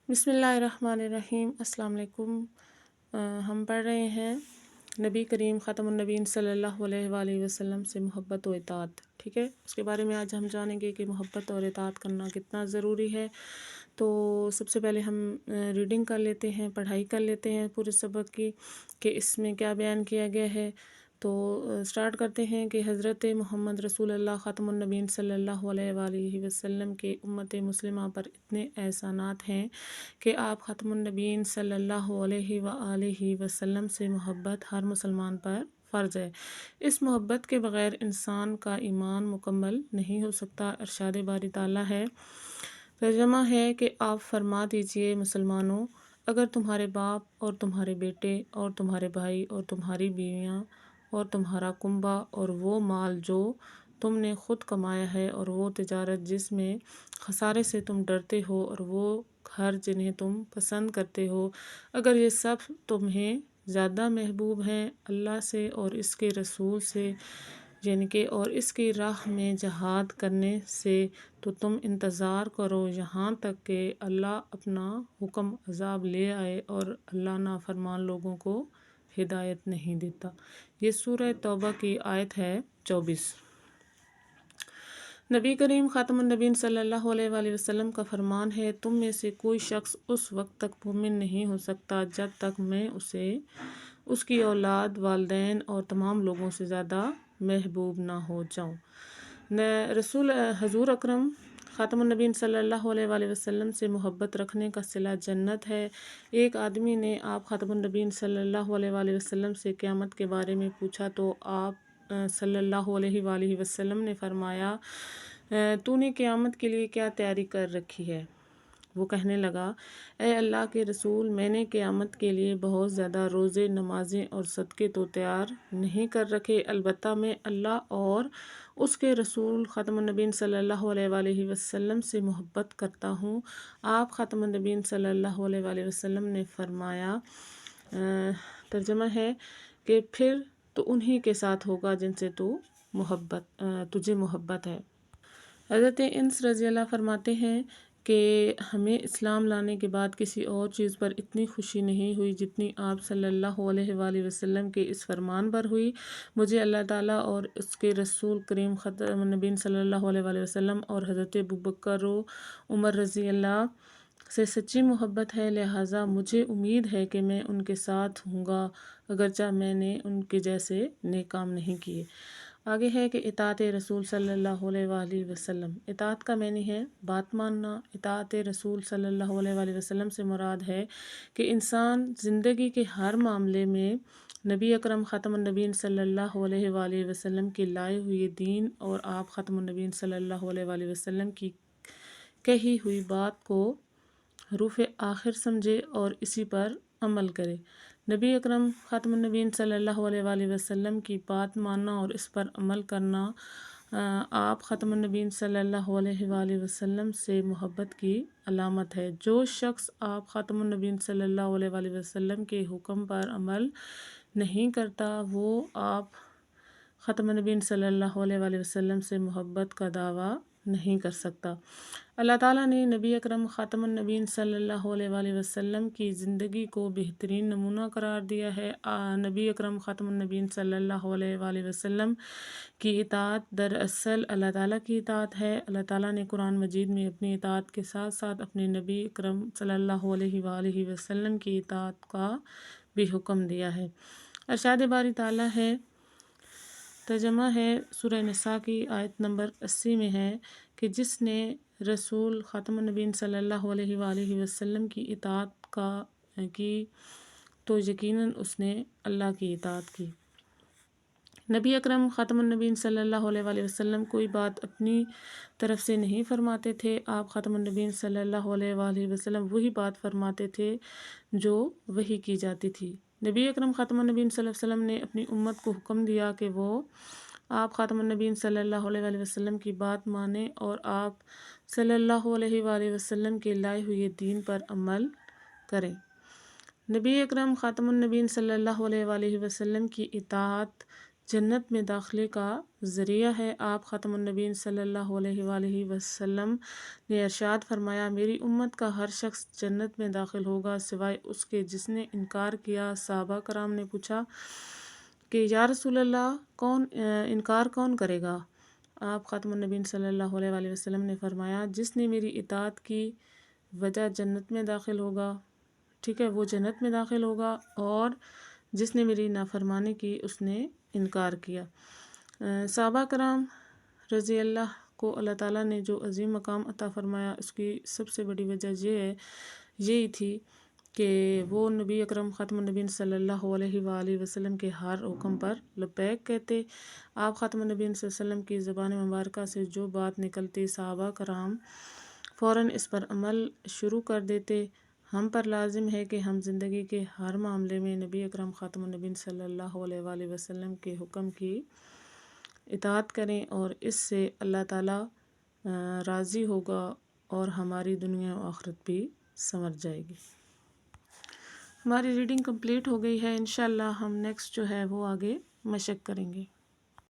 بسم اللہ الرحمن الرحیم۔ السلام علیکم۔ ہم پڑھ رہے ہیں نبی کریم خاتم النبیین صلی اللہ علیہ وآلہ وسلم سے محبت و اطاعت، ٹھیک ہے۔ اس کے بارے میں آج ہم جانیں گے کہ محبت اور اطاعت کرنا کتنا ضروری ہے۔ تو سب سے پہلے ہم ریڈنگ کر لیتے ہیں، پڑھائی کر لیتے ہیں پورے سبق کی کہ اس میں کیا بیان کیا گیا ہے۔ تو سٹارٹ کرتے ہیں کہ حضرت محمد رسول اللہ خاتم النبیین صلی اللہ علیہ وآلہ وسلم کے امت مسلمہ پر اتنے احسانات ہیں کہ آپ خاتم النبیین صلی اللہ علیہ وآلہ وسلم سے محبت ہر مسلمان پر فرض ہے۔ اس محبت کے بغیر انسان کا ایمان مکمل نہیں ہو سکتا۔ ارشاد باری تعالیٰ ہے، ترجمہ ہے کہ آپ فرما دیجئے مسلمانوں، اگر تمہارے باپ اور تمہارے بیٹے اور تمہارے بھائی اور تمہاری بیویاں اور تمہارا کنبہ اور وہ مال جو تم نے خود کمایا ہے اور وہ تجارت جس میں خسارے سے تم ڈرتے ہو اور وہ گھر جنہیں تم پسند کرتے ہو، اگر یہ سب تمہیں زیادہ محبوب ہیں اللہ سے اور اس کے رسول سے، یعنی کہ اور اس کی راہ میں جہاد کرنے سے، تو تم انتظار کرو یہاں تک کہ اللہ اپنا حکم عذاب لے آئے، اور اللہ نافرمان لوگوں کو ہدایت نہیں دیتا۔ یہ سورہ توبہ کی آیت ہے 24۔ نبی کریم خاتم النبیین صلی اللہ علیہ وآلہ وسلم کا فرمان ہے، تم میں سے کوئی شخص اس وقت تک مومن نہیں ہو سکتا جب تک میں اسے اس کی اولاد، والدین اور تمام لوگوں سے زیادہ محبوب نہ ہو جاؤں۔ حضور اکرم خاتم النبیین صلی اللہ علیہ وآلہ وسلم سے محبت رکھنے کا صلہ جنت ہے۔ ایک آدمی نے آپ خاتم النبیین صلی اللہ علیہ وآلہ وسلم سے قیامت کے بارے میں پوچھا تو آپ صلی اللہ علیہ وآلہ وسلم نے فرمایا، تو نے قیامت کے لیے کیا تیاری کر رکھی ہے؟ وہ کہنے لگا، اے اللہ کے رسول، میں نے قیامت کے لیے بہت زیادہ روزے، نمازیں اور صدقے تو تیار نہیں کر رکھے، البتہ میں اللہ اور اس کے رسول خاتم النبیین صلی اللہ علیہ وآلہ وسلم سے محبت کرتا ہوں۔ آپ خاتم النبیین صلی اللہ علیہ وآلہ وسلم نے فرمایا، ترجمہ ہے کہ پھر تو انہی کے ساتھ ہوگا جن سے تجھے محبت ہے۔ حضرت انس رضی اللہ فرماتے ہیں کہ ہمیں اسلام لانے کے بعد کسی اور چیز پر اتنی خوشی نہیں ہوئی جتنی آپ صلی اللہ علیہ وآلہ وسلم کے اس فرمان پر ہوئی، مجھے اللہ تعالیٰ اور اس کے رسول کریم خاتم النبیین صلی اللہ علیہ وآلہ وسلم اور حضرت ابوبکر و عمر رضی اللہ سے سچی محبت ہے، لہٰذا مجھے امید ہے کہ میں ان کے ساتھ ہوں گا اگرچہ میں نے ان کے جیسے نیک کام نہیں کیے۔ آگے ہے کہ اطاعت رسول صلی اللہ علیہ وآلہ وسلم۔ اطاعت کا معنی ہے بات ماننا۔ اطاعت رسول صلی اللہ علیہ وآلہ وسلم سے مراد ہے کہ انسان زندگی کے ہر معاملے میں نبی اکرم خاتم النبیین صلی اللہ علیہ وآلہ وسلم کے لائے ہوئے دین اور آپ خاتم النبیین صلی اللہ علیہ وآلہ وسلم کی کہی ہوئی بات کو حروف آخر سمجھے اور اسی پر عمل کرے۔ نبی اکرم خاتم النبیین صلی اللہ علیہ وآلہ وسلم کی بات ماننا اور اس پر عمل کرنا آپ خاتم النبیین صلی اللہ علیہ وآلہ وسلم سے محبت کی علامت ہے۔ جو شخص آپ خاتم النبیین صلی اللہ علیہ وآلہ وسلم کے حکم پر عمل نہیں کرتا، وہ آپ خاتم النبیین صلی اللہ علیہ وآلہ وسلم سے محبت کا دعویٰ نہیں کر سکتا۔ اللہ تعالیٰ نے نبی اکرم خاتم النبیین صلی اللہ علیہ وآلہ وسلم کی زندگی کو بہترین نمونہ قرار دیا ہے۔ نبی اکرم خاتم النبیین صلی اللہ علیہ وآلہ وسلم کی اطاعت دراصل اللہ تعالیٰ کی اطاعت ہے۔ اللہ تعالیٰ نے قرآن مجید میں اپنی اطاعت کے ساتھ ساتھ اپنے نبی اکرم صلی اللہ علیہ وآلہ وسلم کی اطاعت کا بھی حکم دیا ہے۔ ارشاد باری تعالیٰ ہے، ترجمہ ہے، سورہ نساء کی آیت نمبر 80 میں ہے کہ جس نے رسول خاتم النبیین صلی اللہ علیہ وآلہ وسلم کی اطاعت کی تو یقیناً اس نے اللہ کی اطاعت کی۔ نبی اکرم خاتم النبیین صلی اللہ علیہ وآلہ وسلم کوئی بات اپنی طرف سے نہیں فرماتے تھے، آپ خاتم النبیین صلی اللہ علیہ وآلہ وسلم وہی بات فرماتے تھے جو وحی کی جاتی تھی۔ نبی اکرم خاتم النبیین صلی اللہ علیہ وسلم نے اپنی امت کو حکم دیا کہ وہ آپ خاتم النبیین صلی اللہ علیہ وآلہ وسلم کی بات مانیں اور آپ صلی اللہ علیہ وآلہ وسلم کے لائے ہوئے دین پر عمل کریں۔ نبی اکرم خاتم النبیین صلی اللہ علیہ وآلہ وسلم کی اطاعت جنت میں داخلے کا ذریعہ ہے۔ آپ خاتم النبیین صلی اللہ علیہ وآلہ وسلم نے ارشاد فرمایا، میری امت کا ہر شخص جنت میں داخل ہوگا سوائے اس کے جس نے انکار کیا۔ صحابہ کرام نے پوچھا کہ یا رسول اللہ انکار کون کرے گا؟ آپ خاتم النبیین صلی اللہ علیہ وآلہ وسلم نے فرمایا، جس نے میری اطاعت کی وجہ جنت میں داخل ہوگا، ٹھیک ہے، وہ جنت میں داخل ہوگا، اور جس نے میری نافرمانی کی اس نے انکار کیا۔ صحابہ کرام رضی اللہ کو اللہ تعالیٰ نے جو عظیم مقام عطا فرمایا، اس کی سب سے بڑی وجہ یہی تھی کہ وہ نبی اکرم خاتم النبیین صلی اللہ علیہ وآلہ وسلم کے ہر حکم پر لبیک کہتے۔ آپ خاتم النبیین صلی اللہ علیہ وسلم کی زبان مبارکہ سے جو بات نکلتی، صحابہ کرام فوراً اس پر عمل شروع کر دیتے۔ ہم پر لازم ہے کہ ہم زندگی کے ہر معاملے میں نبی اکرم خاتم النبیین صلی اللہ علیہ وآلہ وسلم کے حکم کی اطاعت کریں، اور اس سے اللہ تعالیٰ راضی ہوگا اور ہماری دنیا و آخرت بھی سنور جائے گی۔ ہماری ریڈنگ کمپلیٹ ہو گئی ہے، انشاءاللہ ہم نیکسٹ جو ہے وہ آگے مشق کریں گے۔